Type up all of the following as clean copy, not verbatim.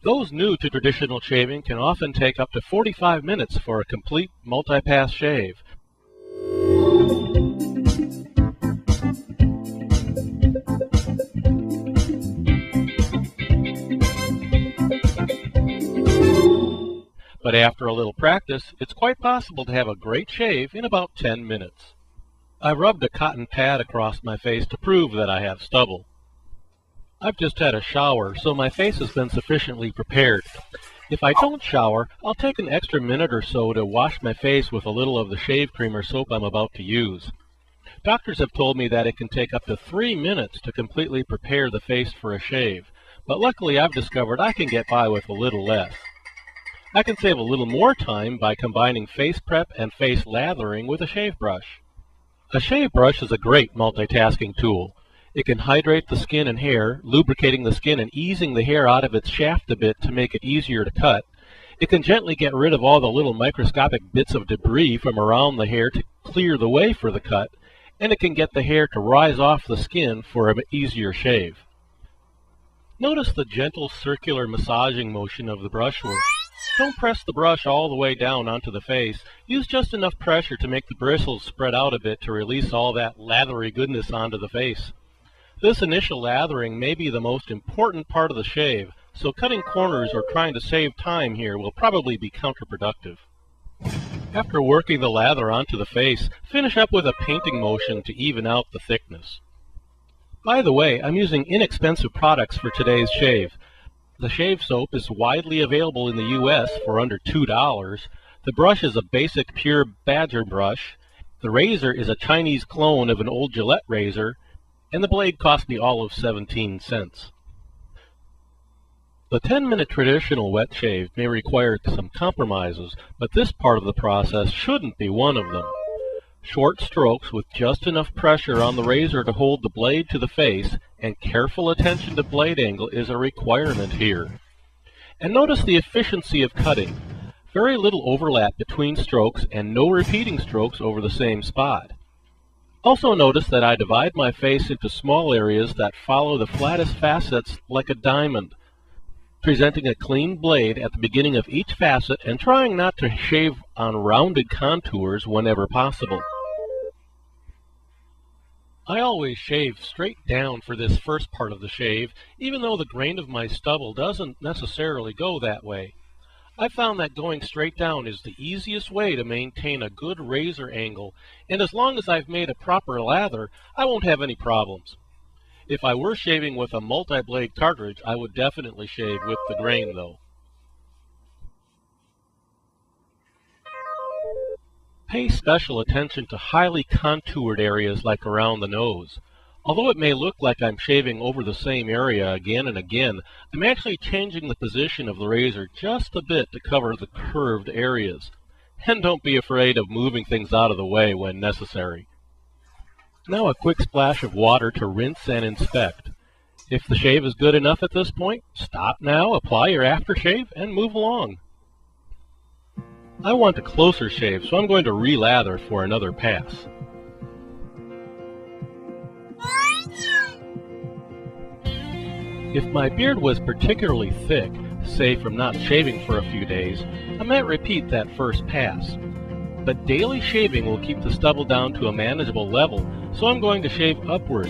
Those new to traditional shaving can often take up to 45 minutes for a complete multi-pass shave. But after a little practice, it's quite possible to have a great shave in about 10 minutes. I've rubbed a cotton pad across my face to prove that I have stubble. I've just had a shower, so my face has been sufficiently prepared. If I don't shower, I'll take an extra minute or so to wash my face with a little of the shave cream or soap I'm about to use. Doctors have told me that it can take up to 3 minutes to completely prepare the face for a shave, but luckily I've discovered I can get by with a little less. I can save a little more time by combining face prep and face lathering with a shave brush. A shave brush is a great multitasking tool. It can hydrate the skin and hair, lubricating the skin and easing the hair out of its shaft a bit to make it easier to cut. It can gently get rid of all the little microscopic bits of debris from around the hair to clear the way for the cut, and it can get the hair to rise off the skin for an easier shave. Notice the gentle circular massaging motion of the brushwork. Don't press the brush all the way down onto the face. Use just enough pressure to make the bristles spread out a bit to release all that lathery goodness onto the face. This initial lathering may be the most important part of the shave, so cutting corners or trying to save time here will probably be counterproductive. After working the lather onto the face, finish up with a painting motion to even out the thickness. By the way, I'm using inexpensive products for today's shave. The shave soap is widely available in the U.S. for under $2. The brush is a basic pure Badger brush. The razor is a Chinese clone of an old Gillette razor, and the blade cost me all of 17 cents. The 10-minute traditional wet shave may require some compromises, but this part of the process shouldn't be one of them. Short strokes with just enough pressure on the razor to hold the blade to the face and careful attention to blade angle is a requirement here. And notice the efficiency of cutting. Very little overlap between strokes and no repeating strokes over the same spot. Also notice that I divide my face into small areas that follow the flattest facets like a diamond, presenting a clean blade at the beginning of each facet and trying not to shave on rounded contours whenever possible. I always shave straight down for this first part of the shave, even though the grain of my stubble doesn't necessarily go that way. I found that going straight down is the easiest way to maintain a good razor angle, and as long as I've made a proper lather, I won't have any problems. If I were shaving with a multi-blade cartridge, I would definitely shave with the grain though. Pay special attention to highly contoured areas like around the nose. Although it may look like I'm shaving over the same area again and again, I'm actually changing the position of the razor just a bit to cover the curved areas. And don't be afraid of moving things out of the way when necessary. Now a quick splash of water to rinse and inspect. If the shave is good enough at this point, stop now, apply your aftershave, and move along. I want a closer shave, so I'm going to re-lather for another pass. If my beard was particularly thick, say from not shaving for a few days, I might repeat that first pass. But daily shaving will keep the stubble down to a manageable level, so I'm going to shave upward,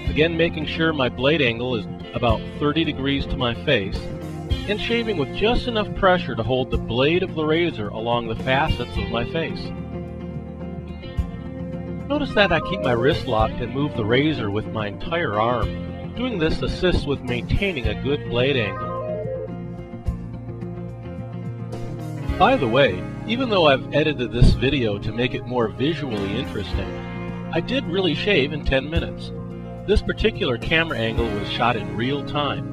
again making sure my blade angle is about 30 degrees to my face, and shaving with just enough pressure to hold the blade of the razor along the facets of my face. Notice that I keep my wrist locked and move the razor with my entire arm. Doing this assists with maintaining a good blade angle. By the way, even though I've edited this video to make it more visually interesting, I did really shave in 10 minutes. This particular camera angle was shot in real time.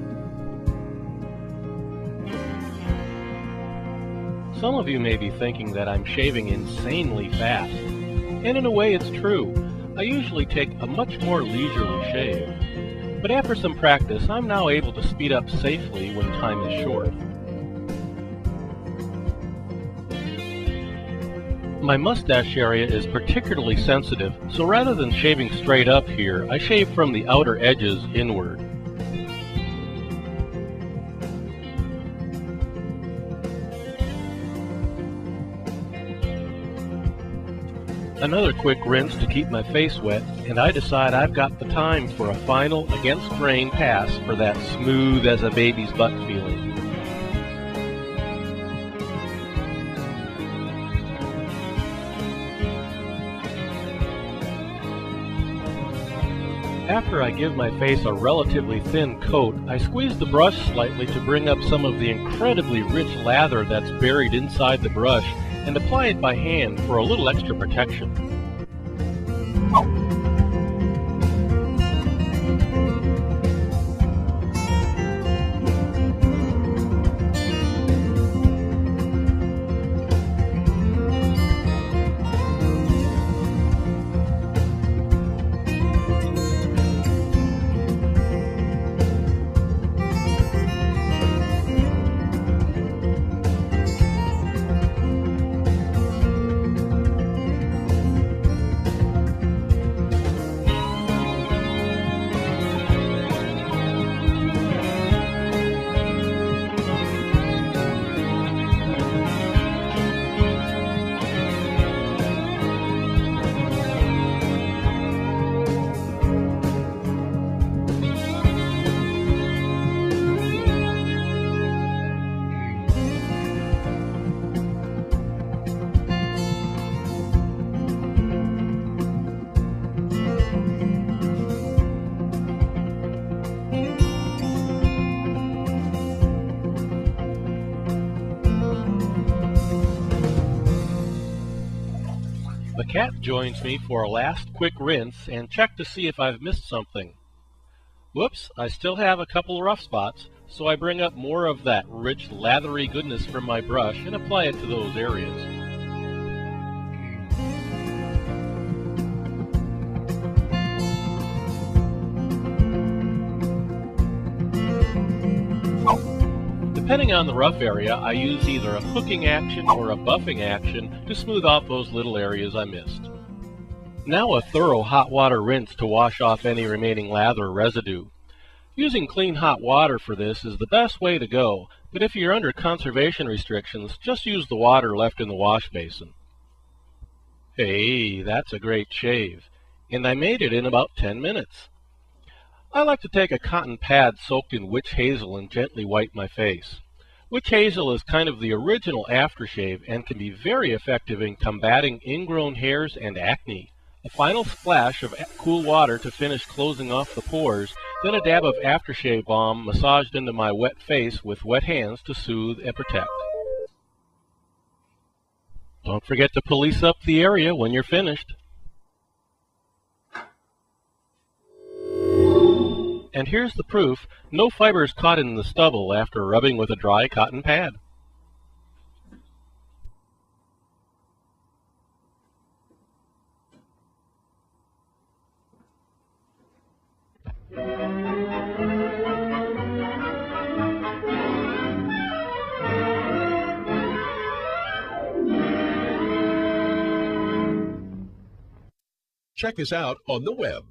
Some of you may be thinking that I'm shaving insanely fast, and in a way it's true. I usually take a much more leisurely shave, but after some practice I'm now able to speed up safely when time is short. My mustache area is particularly sensitive, so rather than shaving straight up here, I shave from the outer edges inward. Another quick rinse to keep my face wet, and I decide I've got the time for a final against grain pass for that smooth as a baby's butt feeling. After I give my face a relatively thin coat, I squeeze the brush slightly to bring up some of the incredibly rich lather that's buried inside the brush and apply it by hand for a little extra protection. The cat joins me for a last quick rinse and check to see if I've missed something. Whoops, I still have a couple rough spots, so I bring up more of that rich, lathery goodness from my brush and apply it to those areas. Depending on the rough area, I use either a hooking action or a buffing action to smooth off those little areas I missed. Now a thorough hot water rinse to wash off any remaining lather or residue. Using clean hot water for this is the best way to go, but if you're under conservation restrictions, just use the water left in the wash basin. Hey, that's a great shave, and I made it in about 10 minutes. I like to take a cotton pad soaked in witch hazel and gently wipe my face. Witch hazel is kind of the original aftershave and can be very effective in combating ingrown hairs and acne. A final splash of cool water to finish closing off the pores, then a dab of aftershave balm massaged into my wet face with wet hands to soothe and protect. Don't forget to police up the area when you're finished. And here's the proof, no fibers caught in the stubble after rubbing with a dry cotton pad. Check us out on the web